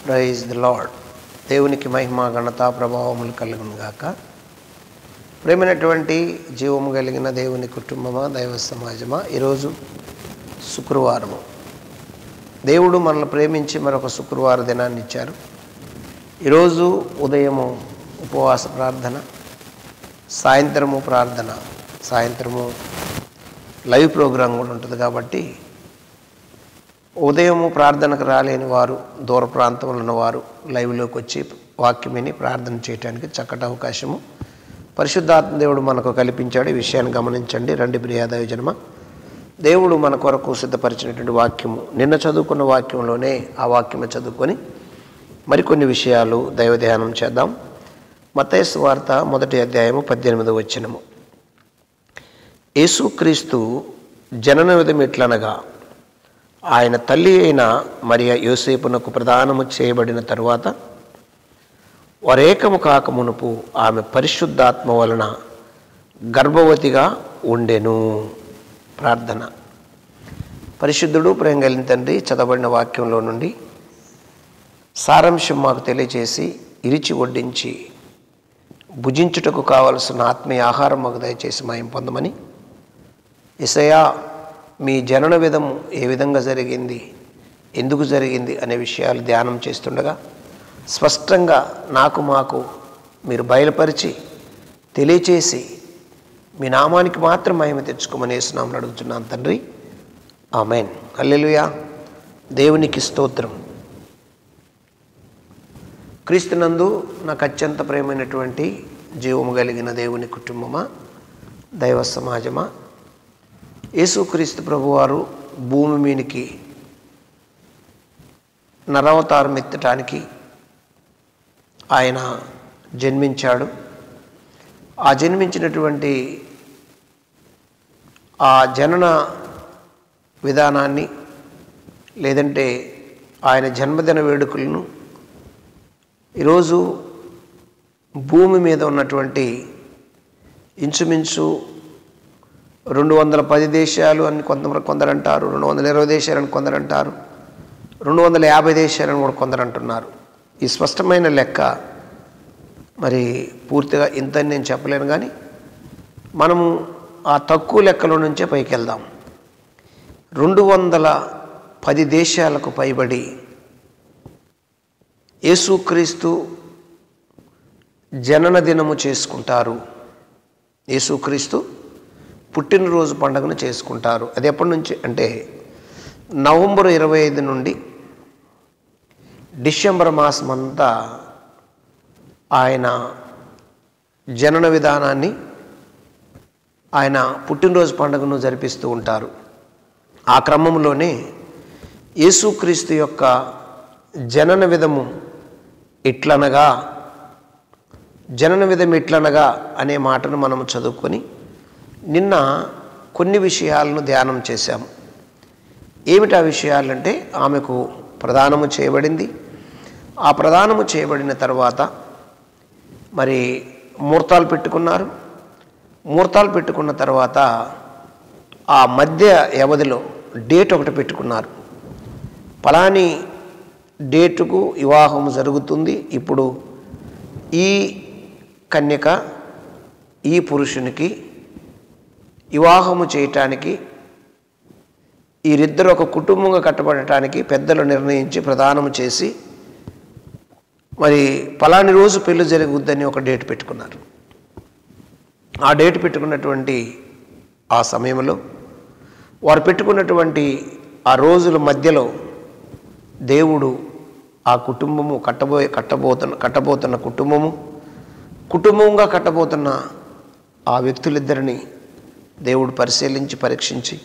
Praise the lord. దేవునికి మహిమ ఘనత ప్రభావములు కలుగును గాక. ప్రేమైనటువంటి జీవము కలిగిన దేవుని కుటుంబమా, దైవ సమాజమా, ఈరోజు శుక్రవారము. దేవుడు మనల్ని ప్రేమించి మరొక శుక్రవార దినాన్ని ఇచ్చారు. ఈరోజు ఉదయము ఉపవాస ప్రార్థన, సాయంత్రము ప్రార్థన, సాయంత్రము లైవ్ ప్రోగ్రాం కూడా ఉంటుంది. కాబట్టి ఉదయము ప్రార్థనకు రాలేని వారు, దూర ప్రాంతంలో ఉన్నవారు లైవ్లోకి వచ్చి వాక్యం విని ప్రార్థన చేయడానికి చక్కటి అవకాశము పరిశుద్ధాత్మ దేవుడు మనకు కల్పించాడు. ఈ విషయాన్ని గమనించండి. రండి ప్రియ దైవజనమా, దేవుడు మన కొరకు సిద్ధపరిచినటువంటి వాక్యము, నిన్న చదువుకున్న వాక్యంలోనే ఆ వాక్యము చదువుకొని మరికొన్ని విషయాలు దైవ ధ్యానం చేద్దాం. మత్తయి సువార్త 1వ అధ్యాయము 18వ వచనము. యేసుక్రీస్తు జనన విధం ఎట్లనగా, ఆయన తల్లి అయిన మరియ యోసేపునకు ప్రదానము చేయబడిన తరువాత వరేకము కాకమునుపు ఆమె పరిశుద్ధాత్మ వలన గర్భవతిగా ఉండెను. ప్రార్థన. పరిశుద్ధుడు, ప్రేమ కలిగిన తండ్రి, చదవబడిన వాక్యంలో నుండి సారాంశం మాకు తెలియచేసి ఇరిచి వడ్డించి భుజించుటకు కావలసిన ఆత్మీయ ఆహారం మాకు దయచేసి మాయం పొందమని, యేసయ్యా మీ జనన విధము ఏ విధంగా జరిగింది, ఎందుకు జరిగింది అనే విషయాలు ధ్యానం చేస్తుండగా స్పష్టంగా నాకు మాకు మీరు బయలుపరిచి తెలియచేసి మీ నామానికి మాత్రం మహిమ తెచ్చుకోమని యేసునామములో అడుగుతున్నాను తండ్రి. ఆమేన్. హల్లెలూయా. దేవునికి స్తోత్రం. క్రీస్తునందు నాకు అత్యంత ప్రేమైనటువంటి జీవము కలిగిన దేవుని కుటుంబమా, దైవ సమాజమా, యేసుక్రీస్తు ప్రభువారు భూమి మీనికి నరవతారం ఎత్తడానికి ఆయన జన్మించాడు. ఆ జన్మించినటువంటి ఆ జనన విధానాన్ని, లేదంటే ఆయన జన్మదిన వేడుకలను ఈరోజు భూమి మీద ఉన్నటువంటి ఇంచుమించు 210 దేశాలు అని కొందరు అంటారు, 220 దేశాలని కొందరు అంటారు, 250 దేశాలని కూడా కొందరు అంటున్నారు. ఈ స్పష్టమైన లెక్క మరి పూర్తిగా ఇంతని నేను చెప్పలేను, కానీ మనము ఆ తక్కువ లెక్కలో నుంచే పైకి వెళ్దాం. 210 దేశాలకు పైబడి యేసుక్రీస్తు జనన దినము చేసుకుంటారు. యేసుక్రీస్తు పుట్టినరోజు పండుగను చేసుకుంటారు. అది ఎప్పటి నుంచి అంటే నవంబర్ 25 నుండి డిసెంబర్ మాసం అంతా ఆయన జనన విధానాన్ని, ఆయన పుట్టినరోజు పండుగను జరిపిస్తూ ఉంటారు. ఆ క్రమంలోనే యేసుక్రీస్తు యొక్క జనన విధము ఎట్లనగా, జనన విధం ఎట్లనగా అనే మాటను మనం చదువుకొని నిన్న కొన్ని విషయాలను ధ్యానం చేశాము. ఏమిటి ఆ విషయాలంటే, ఆమెకు ప్రదానము చేయబడింది. ఆ ప్రదానము చేయబడిన తర్వాత మరి ముహూర్తాలు పెట్టుకున్నారు. ముహూర్తాలు పెట్టుకున్న తర్వాత ఆ మధ్య వ్యవధిలో డేట్ ఒకటి పెట్టుకున్నారు. ఫలాని డేటుకు వివాహం జరుగుతుంది. ఇప్పుడు ఈ కన్యక ఈ పురుషునికి వివాహము చేయటానికి, వీరిద్దరు ఒక కుటుంబంగా కట్టబడటానికి పెద్దలు నిర్ణయించి ప్రదానము చేసి మరి ఫలాని రోజు పెళ్లి జరుగుద్దని ఒక డేట్ పెట్టుకున్నారు. ఆ డేట్ పెట్టుకున్నటువంటి ఆ సమయంలో వారు పెట్టుకున్నటువంటి ఆ రోజుల మధ్యలో దేవుడు ఆ కుటుంబము కట్టబోతున్న కుటుంబంగా కట్టబోతున్న ఆ వ్యక్తులిద్దరిని దేవుడు పరిశీలించి పరీక్షించి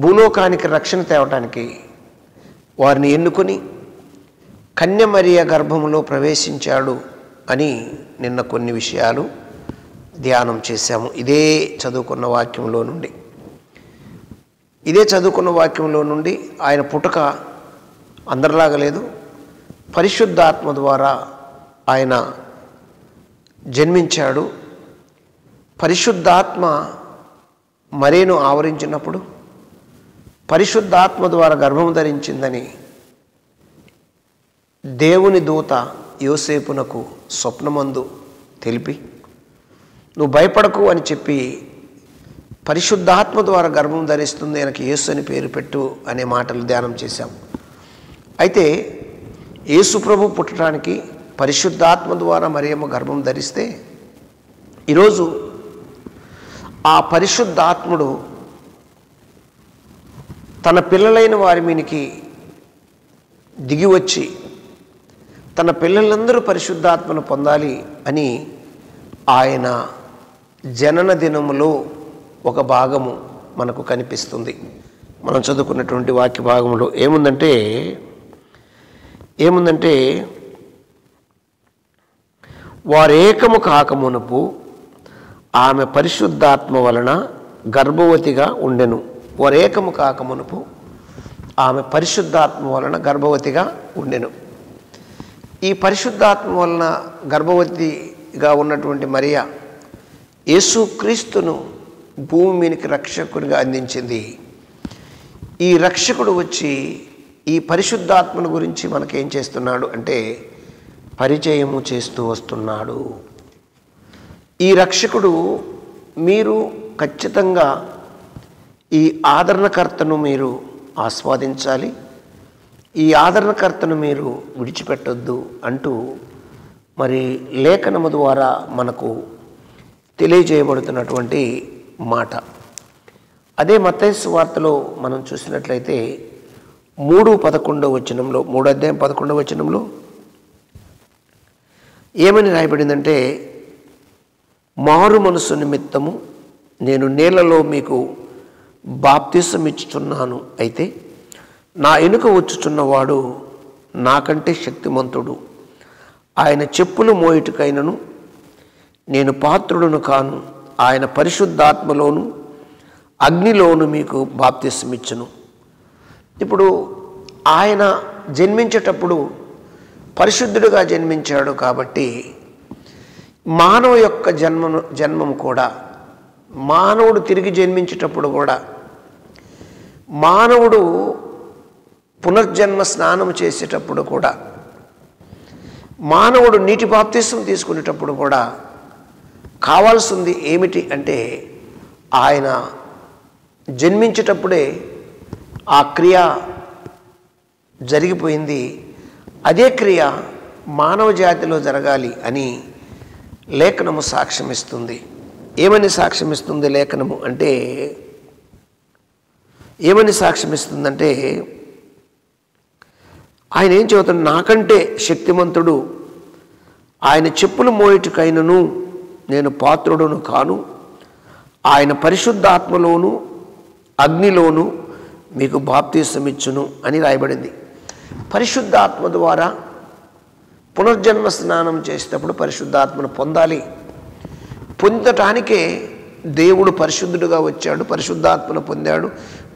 భూలోకానికి రక్షణ తేవటానికి వారిని ఎన్నుకొని కన్య మరియ గర్భములో ప్రవేశించాడు అని నిన్న కొన్ని విషయాలు ధ్యానం చేశాము. ఇదే చదువుకున్న వాక్యంలో నుండి ఆయన పుట్టుక అందరిలాగా లేదు. పరిశుద్ధాత్మ ద్వారా ఆయన జన్మించాడు. పరిశుద్ధాత్మ మరేను ఆవరించినప్పుడు పరిశుద్ధాత్మ ద్వారా గర్భం ధరించిందని దేవుని దూత యోసేపునకు స్వప్నమందు తెలిపి, నువ్వు భయపడకు అని చెప్పి, పరిశుద్ధాత్మ ద్వారా గర్భం ధరిస్తుంది, ఆయనకి యేసు అని పేరు పెట్టు అనే మాటలు ధ్యానం చేశాం. అయితే యేసు ప్రభు పుట్టడానికి పరిశుద్ధాత్మ ద్వారా మరియమ్మ గర్భం ధరిస్తే, ఈరోజు ఆ పరిశుద్ధాత్ముడు తన పిల్లలైన వారి మీనికి దిగి వచ్చి తన పిల్లలందరూ పరిశుద్ధాత్మను పొందాలి అని ఆయన జనన దినములో ఒక భాగము మనకు కనిపిస్తుంది. మనం చదువుకున్నటువంటి వాక్య భాగంలో ఏముందంటే వారేకము కాకమునుపు ఆమె పరిశుద్ధాత్మ వలన గర్భవతిగా ఉండెను. వారేకము కాకమునుపు ఆమె పరిశుద్ధాత్మ వలన గర్భవతిగా ఉండెను. ఈ పరిశుద్ధాత్మ వలన గర్భవతిగా ఉన్నటువంటి మరియా యేసుక్రీస్తును భూమి మీదకి రక్షకుడిగా అందించింది. ఈ రక్షకుడు వచ్చి ఈ పరిశుద్ధాత్మను గురించి మనకేం చేస్తున్నాడు అంటే పరిచయము చేస్తూ వస్తున్నాడు. ఈ రక్షకుడు మీరు ఖచ్చితంగా ఈ ఆదరణకర్తను మీరు ఆస్వాదించాలి, ఈ ఆదరణకర్తను మీరు విడిచిపెట్టొద్దు అంటూ మరి లేఖనము ద్వారా మనకు తెలియజేయబడుతున్నటువంటి మాట. అదే మత్తయి సువార్తలో మనం చూసినట్లయితే 3:11 3వ అధ్యాయం 11వ వచనంలో ఏమని రాయబడిందంటే, మారు మనసు నిమిత్తము నేను నీళ్లలో మీకు బాప్తిసం ఇచ్చుచున్నాను, అయితే నా వెనుక వచ్చుచున్నవాడు నాకంటే శక్తిమంతుడు, ఆయన చెప్పులు మోయుటకైనను నేను పాత్రుడును కాను, ఆయన పరిశుద్ధాత్మలోను అగ్నిలోను మీకు బాప్తిసం ఇచ్చును. ఇప్పుడు ఆయన జన్మించేటప్పుడు పరిశుద్ధుడిగా జన్మించాడు కాబట్టి మానవ యొక్క జన్మము కూడా, మానవుడు తిరిగి జన్మించేటప్పుడు కూడా, మానవుడు పునర్జన్మ స్నానం చేసేటప్పుడు కూడా, మానవుడు నీటి బాప్తిసం తీసుకునేటప్పుడు కూడా కావాల్సింది ఏమిటి అంటే ఆయన జన్మించేటప్పుడే ఆ క్రియ జరిగిపోయింది. అదే క్రియ మానవ జాతిలో జరగాలి అని లేఖనము సాక్ష్యమిస్తుంది. ఏమని సాక్ష్యమిస్తుంది లేఖనము అంటే, ఏమని సాక్ష్యమిస్తుందంటే ఆయన ఏం చెబుతాడు, నాకంటే శక్తిమంతుడు, ఆయన చెప్పులు మోయుటకైనను నేను పాత్రుడును కాను, ఆయన పరిశుద్ధాత్మలోను అగ్నిలోను మీకు బాప్తిసం ఇచ్చును అని రాయబడింది. పరిశుద్ధాత్మ ద్వారా పునర్జన్మ స్నానం చేసేటప్పుడు పరిశుద్ధాత్మను పొందాలి. పొందటానికే దేవుడు పరిశుద్ధుడుగా వచ్చాడు, పరిశుద్ధాత్మను పొందాడు,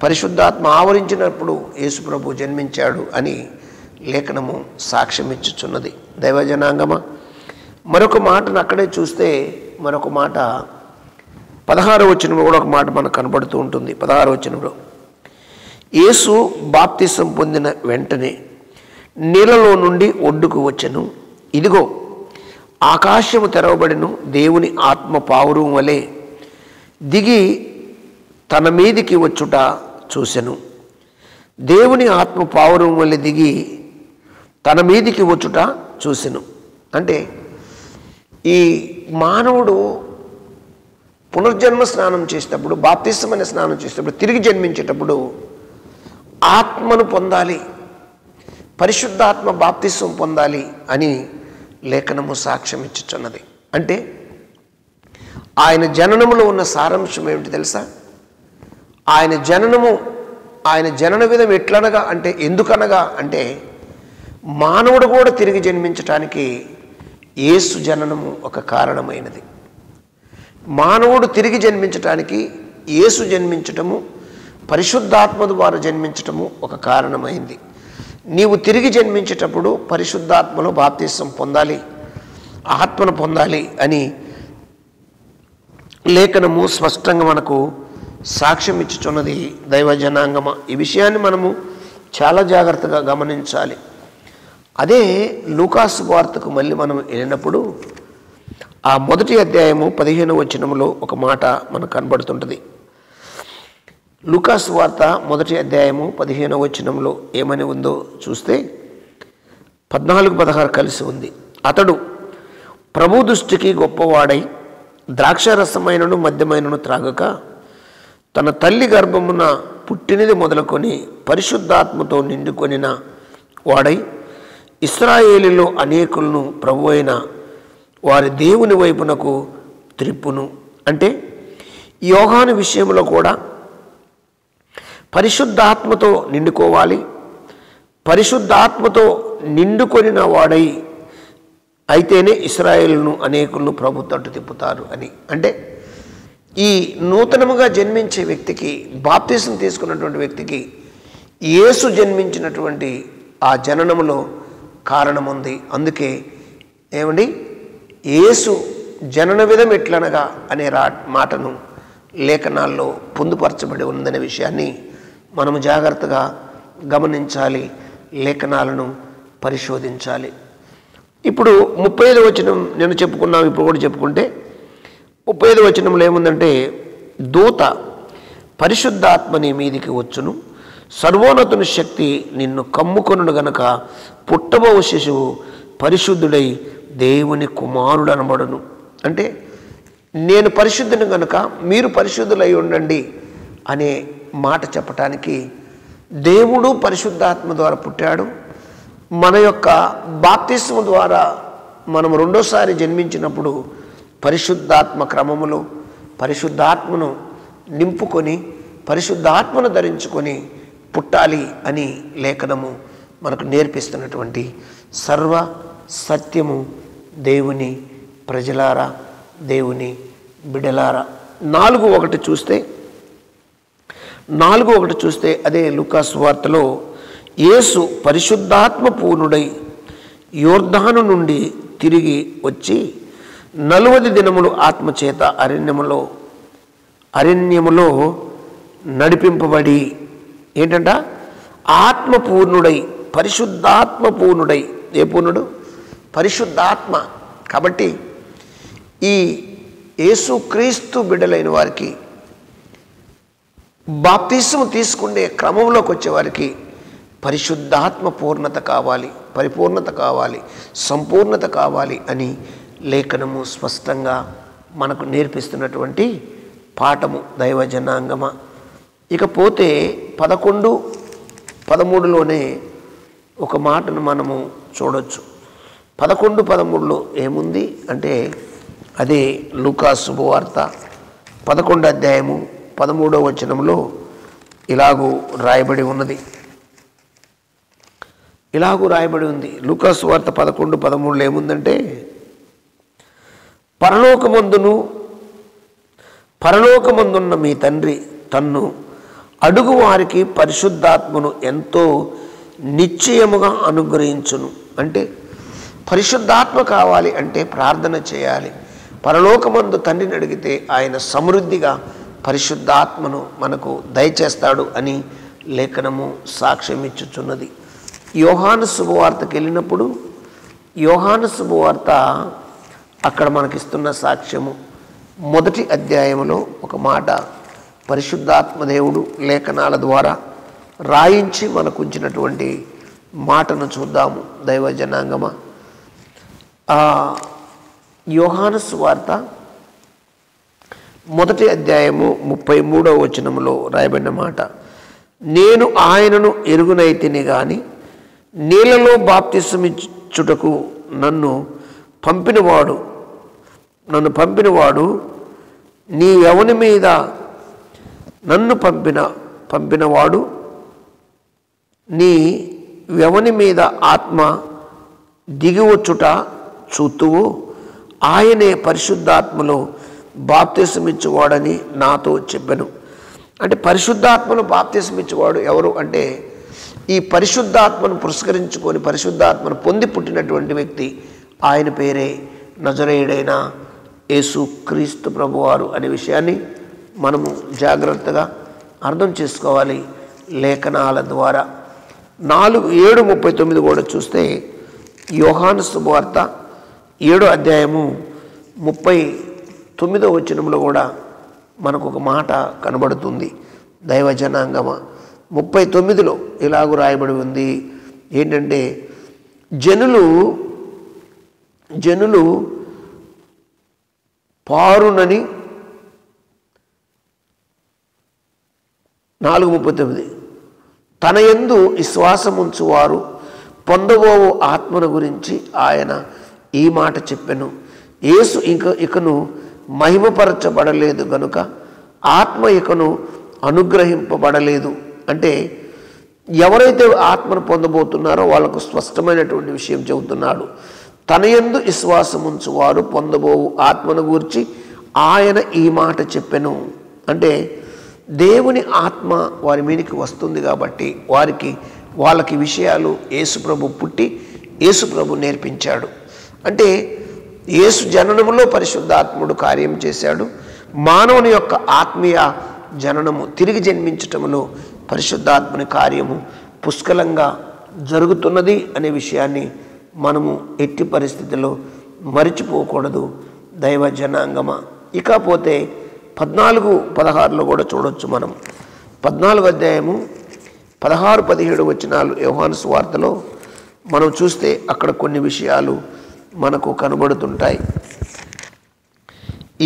పరిశుద్ధాత్మ ఆవరించినప్పుడు యేసుప్రభు జన్మించాడు అని లేఖనము సాక్ష్యం ఇచ్చుచున్నది. దైవజనాంగమా, మరొక మాటను అక్కడే చూస్తే, మరొక మాట 16వ వచనంలో కూడా ఒక మాట మనకు కనబడుతూ ఉంటుంది. 16వ వచనంలో యేసు బాప్తిసం పొందిన వెంటనే నీళ్ళలో నుండి ఒడ్డుకు వచ్చెను, ఇదిగో ఆకాశము తెరవబడెను, దేవుని ఆత్మ పావురం వలె దిగి తన మీదికి వచ్చుట చూసెను. దేవుని ఆత్మ పావురం వలె దిగి తన మీదికి వచ్చుట చూసెను అంటే ఈ మానవుడు పునర్జన్మ స్నానం చేసేటప్పుడు, బాప్తిసం అనే స్నానం చేసేటప్పుడు, తిరిగి జన్మించేటప్పుడు ఆత్మను పొందాలి, పరిశుద్ధాత్మ బాప్తిసం పొందాలి అని లేఖనము సాక్ష్యం ఇచ్చుచున్నది. అంటే ఆయన జననములో ఉన్న సారాంశం ఏమిటి తెలుసా? ఆయన జనన విధం ఎట్లనగా అంటే, ఎందుకనగా అంటే మానవుడు కూడా తిరిగి జన్మించటానికి యేసు జననము ఒక కారణమైనది. మానవుడు తిరిగి జన్మించటానికి యేసు జన్మించటము, పరిశుద్ధాత్మ ద్వారా జన్మించటము ఒక కారణమైంది. నీవు తిరిగి జన్మించేటప్పుడు పరిశుద్ధాత్మలో బాప్తిసం పొందాలి, ఆత్మను పొందాలి అని లేఖనము స్పష్టంగా మనకు సాక్ష్యం ఇచ్చుచున్నది. దైవ జనాంగమ, ఈ విషయాన్ని మనము చాలా జాగ్రత్తగా గమనించాలి. అదే లూకాసు వార్తకు మళ్ళీ మనం వెళ్ళినప్పుడు ఆ మొదటి అధ్యాయము 15వ వచనంలో ఒక మాట మనకు కనబడుతుంటుంది. లూకాసు వార్త మొదటి అధ్యాయము 15వ వచనంలో ఏమని ఉందో చూస్తే 14-16 కలిసి ఉంది. అతడు ప్రభు దృష్టికి గొప్పవాడై ద్రాక్షారసమైనను మద్యమైనను త్రాగక తన తల్లి గర్భమున పుట్టినది మొదలుకొని పరిశుద్ధాత్మతో నిండుకొనిన వాడై ఇశ్రాయేలులో అనేకులను ప్రభు అయిన వారి దేవుని వైపునకు త్రిప్పును. అంటే యోహాను విషయంలో కూడా పరిశుద్ధాత్మతో నిండుకోవాలి, పరిశుద్ధాత్మతో నిండుకొనిన వాడై అయితేనే ఇశ్రాయేలును అనేకులను ప్రభు తట్టు తిప్పుతారు అని. అంటే ఈ నూతనముగా జన్మించే వ్యక్తికి, బాప్తిసం తీసుకున్నటువంటి వ్యక్తికి యేసు జన్మించినటువంటి ఆ జననములో కారణం ఉంది. అందుకే ఏమండి, యేసు జనన విధం ఎట్లనగా అనే మాటను లేఖనాల్లో పొందుపరచబడి ఉందనే విషయాన్ని మనము జాగ్రత్తగా గమనించాలి, లేఖనాలను పరిశోధించాలి. ఇప్పుడు 35వ వచనం నేను చెప్పుకున్నాం, ఇప్పుడు కూడా చెప్పుకుంటే 35వ వచనంలో ఏముందంటే, దూత పరిశుద్ధాత్మ నీ మీదికి వచ్చును, సర్వోన్నతుని శక్తి నిన్ను కమ్ముకొనును గనక పుట్టబోవు శిశువు పరిశుద్ధుడై దేవుని కుమారుడు అనబడును. అంటే నేను పరిశుద్ధుని గనుక మీరు పరిశుద్ధులై ఉండండి అనే మాట చెప్పటానికి దేవుడు పరిశుద్ధాత్మ ద్వారా పుట్టాడు. మన యొక్క బాప్తిస్మ ద్వారా మనం రెండోసారి జన్మించినప్పుడు పరిశుద్ధాత్మ క్రమములో పరిశుద్ధాత్మను నింపుకొని పరిశుద్ధాత్మను ధరించుకొని పుట్టాలి అని లేఖనము మనకు నేర్పిస్తున్నటువంటి సర్వ సత్యము. దేవుని ప్రజలారా, దేవుని బిడలారా, 4:1 చూస్తే అదే లూకాసు వార్తలో యేసు పరిశుద్ధాత్మ పూర్ణుడై యోర్దాను నుండి తిరిగి వచ్చి 40 దినములు ఆత్మచేత అరణ్యములో నడిపింపబడి ఏంటంట, ఆత్మపూర్ణుడై, పరిశుద్ధాత్మ పూర్ణుడై. ఏ పూర్ణుడు? పరిశుద్ధాత్మ. కాబట్టి ఈ యేసుక్రీస్తు బిడ్డలైన వారికి బాప్తిస్ము తీసుకునే క్రమంలోకి వచ్చేవారికి పరిశుద్ధాత్మ పూర్ణత కావాలి, పరిపూర్ణత కావాలి, సంపూర్ణత కావాలి అని లేఖనము స్పష్టంగా మనకు నేర్పిస్తున్నటువంటి పాఠము దైవ జనాంగమ. ఇకపోతే 11-13లోనే ఒక మాటను మనము చూడొచ్చు. 11-13లో ఏముంది అంటే, అదే లూకాసు శుభవార్త 11వ అధ్యాయము 13వ వచనంలో ఇలాగూ రాయబడి ఉన్నది. లూకాసు వార్త 11-13లో ఏముందంటే, పరలోకమందున్న మీ తండ్రి తన్ను అడుగు వారికి పరిశుద్ధాత్మను ఎంతో నిశ్చయముగా అనుగ్రహించును. అంటే పరిశుద్ధాత్మ కావాలి అంటే ప్రార్థన చేయాలి. పరలోకమందు తండ్రిని అడిగితే ఆయన సమృద్ధిగా పరిశుద్ధాత్మను మనకు దయచేస్తాడు అని లేఖనము సాక్ష్యం ఇచ్చుచున్నది. యోహాను శుభవార్తకి వెళ్ళినప్పుడు యోహాను శుభవార్త అక్కడ మనకిస్తున్న సాక్ష్యము మొదటి అధ్యాయంలో ఒక మాట పరిశుద్ధాత్మ దేవుడు లేఖనాల ద్వారా రాయించి మనకు ఉంచినటువంటి మాటను చూద్దాము దైవ జనాంగమ. యోహాను సువార్త మొదటి అధ్యాయము 33వ వచనంలో రాయబడిన మాట, నేను ఆయనను ఎరుగునైతిని గాని నీళ్ళలో బాప్తిసమిచ్చుటకు నన్ను పంపినవాడు నీ ఎవని మీద నన్ను పంపినవాడు నీ ఎవని మీద ఆత్మ దిగివచ్చుట చూతువు ఆయనే పరిశుద్ధాత్మలో బాప్తిసమిచ్చువాడని నాతో చెప్పెను. అంటే పరిశుద్ధాత్మను బాప్తిసమిచ్చువాడు ఎవరు అంటే, ఈ పరిశుద్ధాత్మను పురస్కరించుకొని పరిశుద్ధాత్మను పొంది పుట్టినటువంటి వ్యక్తి, ఆయన పేరే నజరేయుడైన యేసుక్రీస్తు ప్రభువారు అనే విషయాన్ని మనము జాగ్రత్తగా అర్థం చేసుకోవాలి లేఖనాల ద్వారా. 4:7-39 కూడా చూస్తే యోహాను శుభవార్త 7వ అధ్యాయము 39వ వచనంలో కూడా మనకు ఒక మాట కనబడుతుంది. దైవ జనాంగమ 39లో ఇలాగూ రాయబడి ఉంది. ఏంటంటే జనులు పారునని 4:39 తన యందు విశ్వాసముంచువారు పొందబోవు ఆత్మను గురించి ఆయన ఈ మాట చెప్పెను. యేసు ఇకను మహిమపరచబడలేదు గనుక ఆత్మ ఇకను అనుగ్రహింపబడలేదు. అంటే ఎవరైతే ఆత్మను పొందబోతున్నారో వాళ్ళకు స్పష్టమైనటువంటి విషయం చెబుతున్నాడు. తన యందు విశ్వాసముంచు వారు పొందబోవు ఆత్మను గూర్చి ఆయన ఈ మాట చెప్పెను. అంటే దేవుని ఆత్మ వారి మీదకి వస్తుంది కాబట్టి వాళ్ళకి విషయాలు యేసుప్రభు పుట్టి యేసుప్రభు నేర్పించాడు. అంటే యేసు జననములో పరిశుద్ధాత్ముడు కార్యం చేశాడు. మానవుని యొక్క ఆత్మీయ జననము తిరిగి జన్మించటంలో పరిశుద్ధాత్మని కార్యము పుష్కలంగా జరుగుతున్నది అనే విషయాన్ని మనము ఎట్టి పరిస్థితుల్లో మరిచిపోకూడదు దైవ జనాంగమ. ఇకపోతే 14-16లో కూడా చూడొచ్చు. మనం 14వ అధ్యాయము 16-17 వచనాలు యోహాను సువార్తలో మనం చూస్తే అక్కడ కొన్ని విషయాలు మనకు కనబడుతుంటాయి.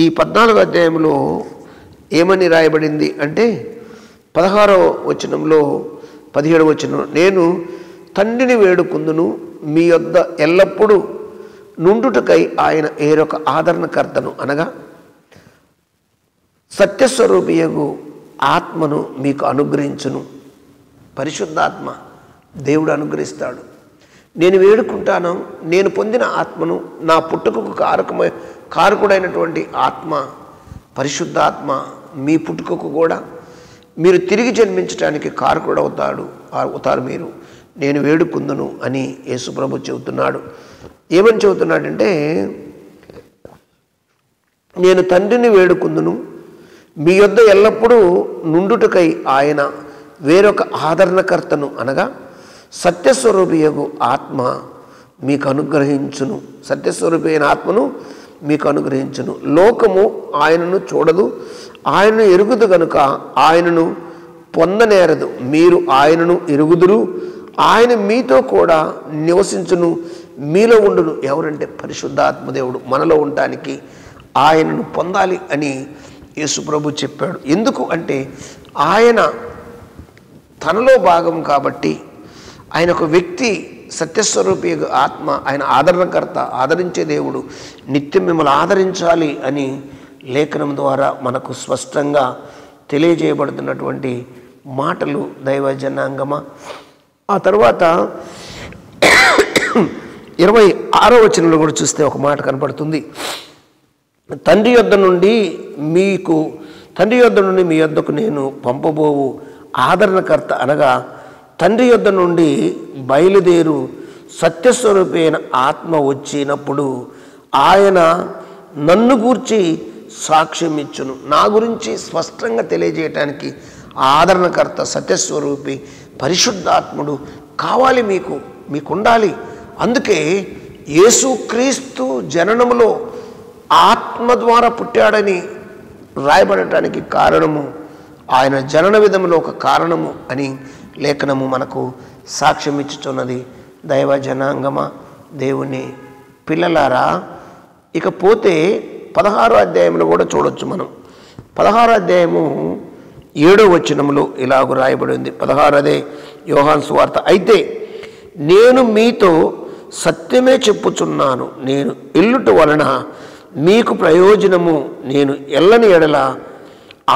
ఈ 14వ అధ్యాయంలో ఏమని రాయబడింది అంటే 16వ వచనంలో 17వ వచనం, నేను తండ్రిని వేడుకుందును మీ యొద్ద ఎల్లప్పుడూ నుండుటకై ఆయన ఏరొక ఆదరణకర్తను అనగా సత్యస్వరూపియగు ఆత్మను మీకు అనుగ్రహించును. పరిశుద్ధాత్మ దేవుడు అనుగ్రహిస్తాడు. నేను వేడుకుంటాను, నేను పొందిన ఆత్మను, నా పుట్టుకకు కారకుడైనటువంటి ఆత్మ పరిశుద్ధాత్మ మీ పుట్టుకకు కూడా మీరు తిరిగి జన్మించడానికి కారకుడు అవుతారు మీరు. నేను వేడుకుందును అని యేసుప్రభు చెబుతున్నాడు. ఏమని చెబుతున్నాడంటే, నేను తండ్రిని వేడుకుందును మీ యొద్ద ఎల్లప్పుడూ నుండుటకై ఆయన వేరొక ఆదరణకర్తను అనగా సత్యస్వరూపియగు ఆత్మ మీకు అనుగ్రహించును. సత్యస్వరూపి అయిన ఆత్మను మీకు అనుగ్రహించును. లోకము ఆయనను చూడదు, ఆయనను ఎరుగుదు గనుక ఆయనను పొందనేరదు. మీరు ఆయనను ఎరుగుదురు, ఆయన మీతో కూడా నివసించును, మీలో ఉండును. ఎవరంటే పరిశుద్ధాత్మదేవుడు మనలో ఉండటానికి ఆయనను పొందాలి అని యేసుప్రభు చెప్పాడు. ఎందుకు అంటే ఆయన తనలో భాగం కాబట్టి, ఆయన ఒక వ్యక్తి, సత్యస్వరూపి ఆత్మ, ఆయన ఆదరణకర్త, ఆదరించే దేవుడు, నిత్యం మిమ్మల్ని ఆదరించాలి అని లేఖనం ద్వారా మనకు స్పష్టంగా తెలియజేయబడుతున్నటువంటి మాటలు దైవ జనాంగమ. ఆ తర్వాత 26వ వచనంలో కూడా చూస్తే ఒక మాట కనపడుతుంది. తండ్రి యొద్ద నుండి మీ యొద్దకు నేను పంపబోవు ఆదరణకర్త అనగా తండ్రి యొద్ద నుండి బయలుదేరు సత్యస్వరూపి అయిన ఆత్మ వచ్చినప్పుడు ఆయన నన్ను గూర్చి సాక్ష్యం ఇచ్చును. నా గురించి స్పష్టంగా తెలియజేయటానికి ఆదరణకర్త సత్యస్వరూపి పరిశుద్ధాత్ముడు కావాలి, మీకు ఉండాలి. అందుకే యేసుక్రీస్తు జననములో ఆత్మ ద్వారా పుట్టాడని రాయబడటానికి కారణము ఆయన జనన విధములో ఒక కారణము అని లేఖనము మనకు సాక్ష్యం ఇచ్చుచున్నది. దైవ జనాంగమ, దేవుని పిల్లలారా, ఇకపోతే 16వ అధ్యాయంలో కూడా చూడొచ్చు మనం. 16వ అధ్యాయము 7వ వచనంలో ఇలాగ రాయబడి ఉంది. 16 అదే యోహాను సువార్త. అయితే నేను మీతో సత్యమే చెప్పుచున్నాను, నేను ఎల్లుట వలన మీకు ప్రయోజనము, నేను ఎల్లని ఎడల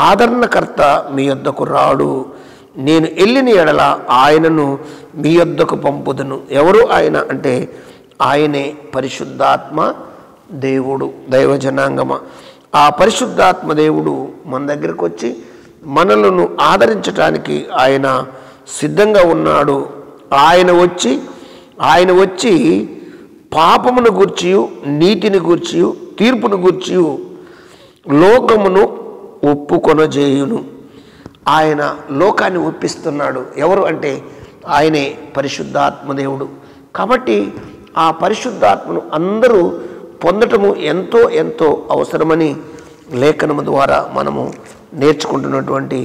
ఆదరణకర్త మీ యొద్దకు రాడు, నేను వెళ్ళిన ఎడల ఆయనను మీ యొద్దకు పంపుదును. ఎవరు ఆయన అంటే ఆయనే పరిశుద్ధాత్మ దేవుడు. దైవ జనాంగమ, ఆ పరిశుద్ధాత్మ దేవుడు మన దగ్గరకు వచ్చి మనలను ఆదరించటానికి ఆయన సిద్ధంగా ఉన్నాడు. ఆయన వచ్చి పాపమును గూర్చియు నీతిని గూర్చియు తీర్పును గూర్చియు లోకమును ఒప్పుకొనజేయును. ఆయన లోకాన్ని ఒప్పిస్తున్నాడు. ఎవరు అంటే ఆయనే పరిశుద్ధాత్మదేవుడు. కాబట్టి ఆ పరిశుద్ధాత్మను అందరూ పొందటము ఎంతో ఎంతో అవసరమని లేఖనము ద్వారా మనము నేర్చుకుంటున్నటువంటి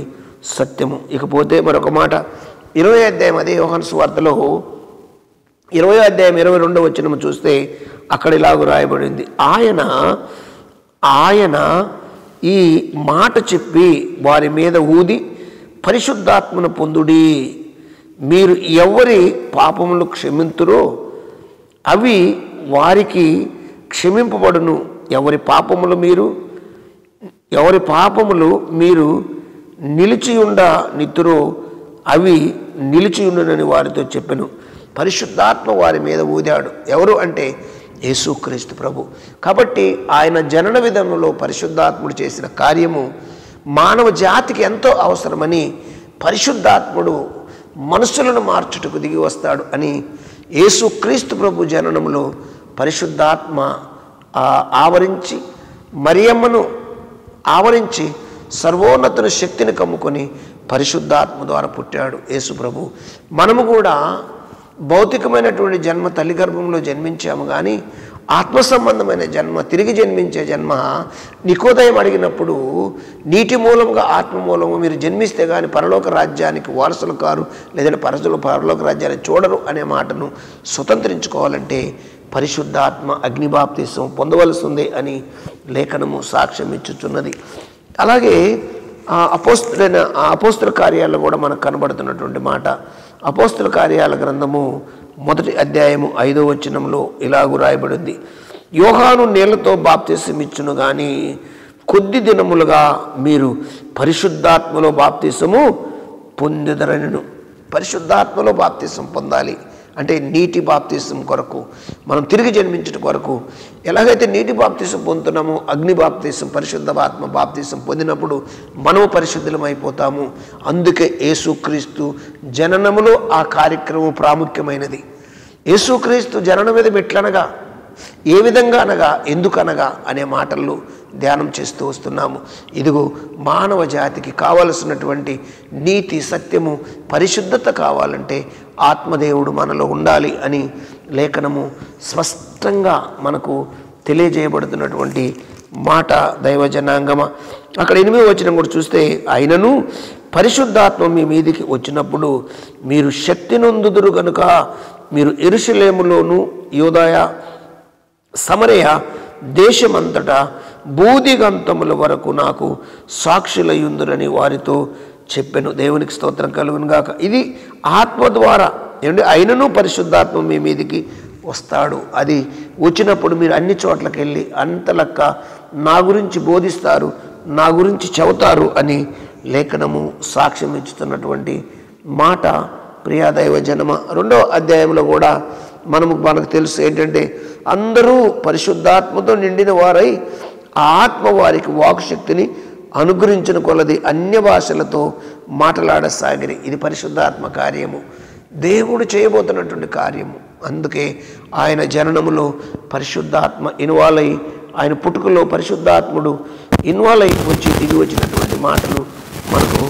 సత్యము. ఇకపోతే మరొక మాట 20వ అధ్యాయం, అదే యోహాను సువార్తలో 20వ అధ్యాయం 22వ వచనము చూస్తే అక్కడ ఇలాగ రాయబడింది, ఆయన ఈ మాట చెప్పి వారి మీద ఊది పరిశుద్ధాత్మను పొందుడి. మీరు ఎవరి పాపములు క్షమింతురో అవి వారికి క్షమింపబడును. ఎవరి పాపములు మీరు నిలిచియుండ నిత్తురో అవి నిలిచియుండునని వారితో చెప్పెను. పరిశుద్ధాత్మ వారి మీద ఊదాడు. ఎవరు అంటే యేసుక్రీస్తు ప్రభు. కాబట్టి ఆయన జనన విధానంలో పరిశుద్ధాత్ముడు చేసిన కార్యము మానవ జాతికి ఎంతో అవసరమని, పరిశుద్ధాత్ముడు మనుషులను మార్చుటకు దిగి వస్తాడు అని యేసుక్రీస్తు ప్రభు జననంలో పరిశుద్ధాత్మ ఆవరించి, మరియమ్మను ఆవరించి సర్వోన్నతుని శక్తిని కమ్ముకొని పరిశుద్ధాత్మ ద్వారా పుట్టాడు యేసు ప్రభు. మనము కూడా భౌతికమైనటువంటి జన్మ తల్లి గర్భంలో జన్మించాము, కానీ ఆత్మ సంబంధమైన జన్మ, తిరిగి జన్మించే జన్మ నికోదయం అడిగినప్పుడు నీటి మూలంగా ఆత్మ మూలంగా మీరు జన్మిస్తే కానీ పరలోక రాజ్యానికి వారసులు కారు, లేదంటే పరలోక రాజ్యాన్ని చూడరు అనే మాటను స్వతంత్రించుకోవాలంటే పరిశుద్ధాత్మ అగ్ని బాప్తిసం పొందవలసిందే అని లేఖనము సాక్ష్యం ఇచ్చుచున్నది. అలాగే అపోస్తుల కార్యాల్లో కూడా మనకు కనబడుతున్నటువంటి మాట, అపోస్తుల కార్యాల గ్రంథము 1వ అధ్యాయము 5వ వచనంలో ఇలాగూ రాయబడింది, యోహాను నీళ్లతో బాప్తిసం ఇచ్చును గాని కొద్ది దినములుగా మీరు పరిశుద్ధాత్మలో బాప్తిసము పొందెదరనెను. పరిశుద్ధాత్మలో బాప్తిసం పొందాలి అంటే నీటి బాప్తిసం కొరకు, మనం తిరిగి జన్మించడం కొరకు ఎలాగైతే నీటి బాప్తిసం పొందుతున్నామో అగ్ని బాప్తిసం, పరిశుద్ధాత్మ బాప్తిసం పొందినప్పుడు మనము పరిశుద్ధులం అయిపోతాము. అందుకే యేసుక్రీస్తు జననములో ఆ కార్యక్రమం ప్రాముఖ్యమైనది. యేసుక్రీస్తు జననం మీద ఎట్లనగా, ఏ విధంగా అనగా, ఎందుకనగా అనే మాటల్లో ధ్యానం చేస్తూ వస్తున్నాము. ఇదిగో మానవ జాతికి కావలసినటువంటి నీతి, సత్యము, పరిశుద్ధత కావాలంటే ఆత్మదేవుడు మనలో ఉండాలి అని లేఖనము స్పష్టంగా మనకు తెలియజేయబడుతున్నటువంటి మాట దైవజనాంగమ. అక్కడ 8వ వచనం కూడా చూస్తే, అయినను పరిశుద్ధాత్మ మీ మీదికి వచ్చినప్పుడు మీరు శక్తి నొందుదురు గనుక మీరు యెరూషలేములోను యూదయ సమరయ దేశమంతటా బూదిగంతముల వరకు నాకు సాక్షులయ్యుందురని వారితో చెప్పెను. దేవునికి స్తోత్రం కలుగును గాక. ఇది ఆత్మ ద్వారా ఏమంటే, అయినను పరిశుద్ధాత్మ మీ మీదికి వస్తాడు. అది వచ్చినప్పుడు మీరు అన్ని చోట్లకి వెళ్ళి అంతలక్క నా గురించి బోధిస్తారు, నా గురించి చెబుతారు అని లేఖనము సాక్ష్యం ఇచ్చుతున్నటువంటి మాట. ప్రియా దైవ జనమ, 2వ అధ్యాయంలో కూడా మనకు తెలుసు ఏంటంటే, అందరూ పరిశుద్ధాత్మతో నిండిన వారై ఆ ఆత్మ వారికి వాక్శక్తిని అనుగ్రహించిన కొలది అన్య భాషలతో మాట్లాడసాగిరి. ఇది పరిశుద్ధాత్మ కార్యము, దేవుడు చేయబోతున్నటువంటి కార్యము. అందుకే ఆయన జననములో పరిశుద్ధాత్మ ఇన్వాల్వ్ అయ్యి, ఆయన పుట్టుకలో పరిశుద్ధాత్ముడు ఇన్వాల్వ్ అయి వచ్చి దిగి వచ్చినటువంటి మాటలు మనకు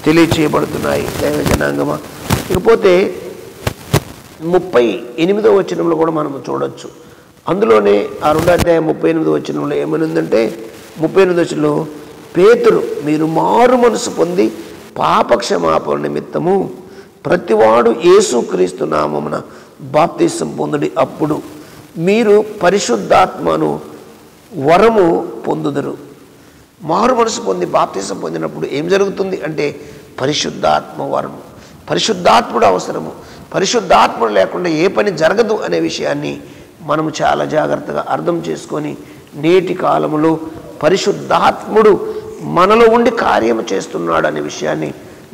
తెలియచేయబడుతున్నాయి దైవజనాంగమ. ఇకపోతే 38వ వచనంలో కూడా మనం చూడొచ్చు. అందులోనే ఆ 2వ అధ్యాయం 38వ వచనంలో ఏమనుందంటే, 38వ వచనంలో పేతురు మీరు మారు మనసు పొంది పాపక్షమాపణ నిమిత్తము ప్రతివాడు యేసుక్రీస్తు నామమున బాప్తిసం పొందుడి, అప్పుడు మీరు పరిశుద్ధాత్మను వరము పొందుదురు. మారు మనసు పొంది బాప్తిసం పొందినప్పుడు ఏం జరుగుతుంది అంటే పరిశుద్ధాత్మ వరము, పరిశుద్ధాత్ముడు అవసరము. పరిశుద్ధాత్ముడు లేకుండా ఏ పని జరగదు అనే విషయాన్ని మనము చాలా జాగ్రత్తగా అర్థం చేసుకొని నేటి కాలంలో పరిశుద్ధాత్ముడు మనలో ఉండి కార్యము చేస్తున్నాడు అనే విషయాన్ని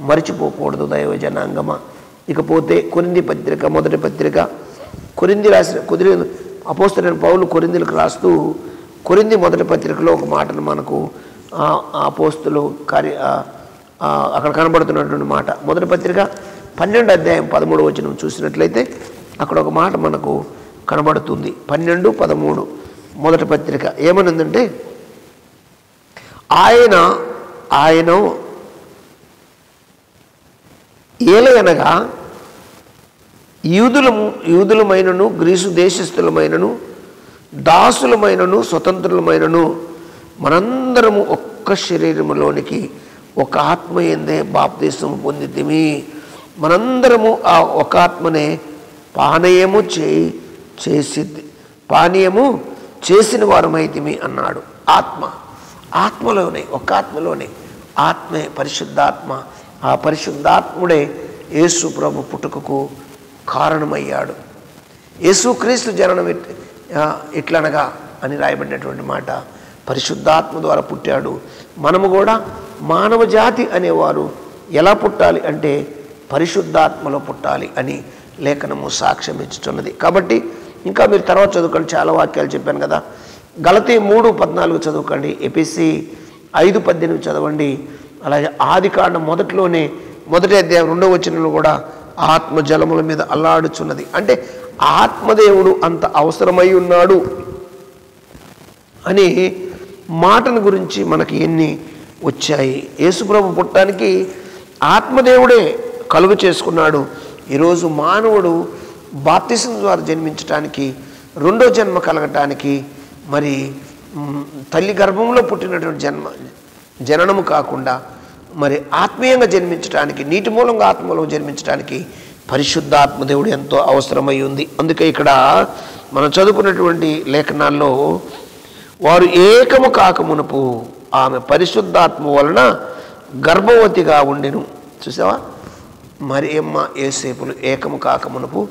మరిచిపోకూడదు దైవజనాంగమ. ఇకపోతే కొరింథీ పత్రిక 1వ పత్రిక, కొరింథీ రాసిన అపోస్తలుడైన పౌలు కొరింథీలకు రాస్తూ కొరింథీ 1వ పత్రికలో ఒక మాటను మనకు అపోస్తలు అక్కడ కనబడుతున్నటువంటి మాట. 1వ పత్రిక 12వ అధ్యాయం 13వ వచనం చూసినట్లయితే అక్కడ ఒక మాట మనకు కనబడుతుంది. 12, 13 1వ పత్రిక ఏమనుందంటే, ఆయన ఏలయనగా యూదులమైనను గ్రీసు దేశస్థులమైనను దాసులమైనను స్వతంత్రులమైనను మనందరము ఒక్క శరీరములోనికి ఒక ఆత్మ యందే బాప్తిస్మము పొందితిమి. మనందరము ఆ ఒక ఆత్మనే పానీయము చేసిన వారమైతిమి అన్నాడు. ఆత్మలోనే ఒక ఆత్మలోనే ఆత్మే పరిశుద్ధాత్మ. ఆ పరిశుద్ధాత్ముడే యేసు ప్రభు పుట్టుకకు కారణమయ్యాడు. యేసుక్రీస్తు జననం ఎట్లనగా అని రాయబడినటువంటి మాట పరిశుద్ధాత్మ ద్వారా పుట్టాడు. మనము కూడా మానవ జాతి అనేవారు ఎలా పుట్టాలి అంటే పరిశుద్ధాత్మలో పుట్టాలి అని లేఖనము సాక్ష్యం ఇచ్చుతున్నది. కాబట్టి ఇంకా మీరు తర్వాత చదువుకోండి, చాలా వాక్యాలు చెప్పాను కదా. గలతీ 3:14 చదువుకోండి, ఎపిసి 5:18 చదవండి. అలాగే ఆదికాండం మొదటి అధ్యాయం 2వ వచనంలో కూడా ఆత్మ జలముల మీద అల్లాడుచున్నది. అంటే ఆత్మదేవుడు అంత అవసరమై ఉన్నాడు అని మాటను గురించి మనకి ఎన్ని వచ్చాయి. యేసుప్రభు పుట్టడానికి ఆత్మదేవుడే కలుగు చేసుకున్నాడు. ఈరోజు మానవుడు బాప్తిసం ద్వారా జన్మించటానికి, రెండో జన్మ కలగటానికి, మరి తల్లి గర్భంలో పుట్టినటువంటి జననము కాకుండా మరి ఆత్మీయంగా జన్మించడానికి, నీటి మూలంగా ఆత్మలో జన్మించడానికి పరిశుద్ధాత్మదేవుడు ఎంతో అవసరమై ఉంది. అందుకే ఇక్కడ మనం చదువుకున్నటువంటి లేఖనాల్లో వారు ఏకము కాకమునుపు ఆమె పరిశుద్ధాత్మ వలన గర్భవతిగా ఉండెను. చూసావా, మరియమ్మ యోసేపులు ఏకము కాకమునుపు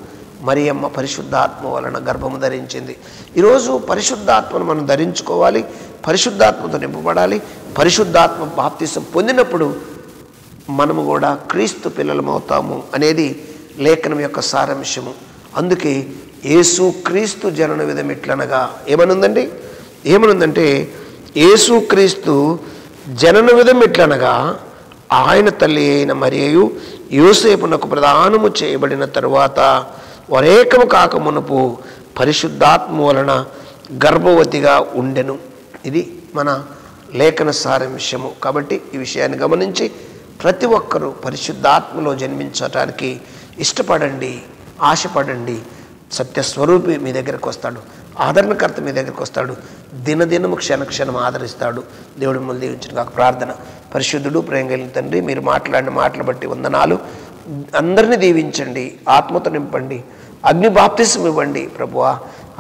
మరియమ్మ పరిశుద్ధాత్మ వలన గర్భము ధరించింది. ఈరోజు పరిశుద్ధాత్మను మనం ధరించుకోవాలి, పరిశుద్ధాత్మతో నింపబడాలి. పరిశుద్ధాత్మ బాప్తిసం పొందినప్పుడు మనము కూడా క్రీస్తు పిల్లలమవుతాము అనేది లేఖనం యొక్క సారాంశము. అందుకే యేసుక్రీస్తు జనన విధం ఎట్లనగా ఏమనుందంటే యేసుక్రీస్తు జనన విధం ఎట్లనగా ఆయన తల్లి అయిన మరియు యోసేపునకు ప్రదానము చేయబడిన తరువాత వరేకము కాకమునుపు పరిశుద్ధాత్మ వలన గర్భవతిగా ఉండెను. ఇది మన లేఖన సారాంశము. కాబట్టి ఈ విషయాన్ని గమనించి ప్రతి ఒక్కరూ పరిశుద్ధాత్మలో జన్మించటానికి ఇష్టపడండి, ఆశపడండి. సత్యస్వరూపి మీ దగ్గరకు వస్తాడు, ఆదరణకర్త మీ దగ్గరకు వస్తాడు, దినదినము క్షణక్షణం ఆదరిస్తాడు. దేవుడి మిమ్మల్ని దీవించిన కాక ప్రార్థన. పరిశుద్ధుడు ప్రేమ కలిగిన తండ్రి, మీరు మాట్లాడిన మాటలు బట్టి వందనాలు. అందరినీ దీవించండి, ఆత్మతో నింపండి, అగ్ని బాప్తిసం ఇవ్వండి ప్రభువా.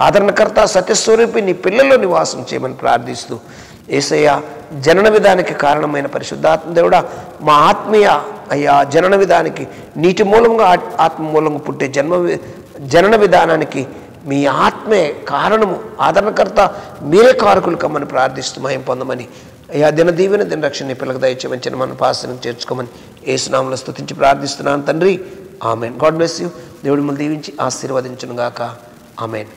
ఆదరణకర్త సత్యస్వరూపి నీ పిల్లల్లో నివాసం చేయమని ప్రార్థిస్తూ, యేసయ్య జనన విధానికి కారణమైన పరిశుద్ధాత్మ దేవుడా, మా ఆత్మీయ అయ్యా జనన విధానికి నీటి మూలంగా ఆత్మ మూలంగా పుట్టే జనన విధానానికి మీ ఆత్మే కారణము. ఆదరణకర్త మీరే కారకులు కమ్మని ప్రార్థిస్తూ మహిమ పొందమని అయ్యా. దిన రక్షణ పిల్లలకు దయచేయమని మన పాసనం చేర్చుకోమని యేసునామములో స్తుతించి ప్రార్థిస్తున్నాను తండ్రి. ఆమెన్. God bless you. దేవుడి మిమ్మల్ని దీవించి ఆశీర్వదించును గాక. ఆమెన్.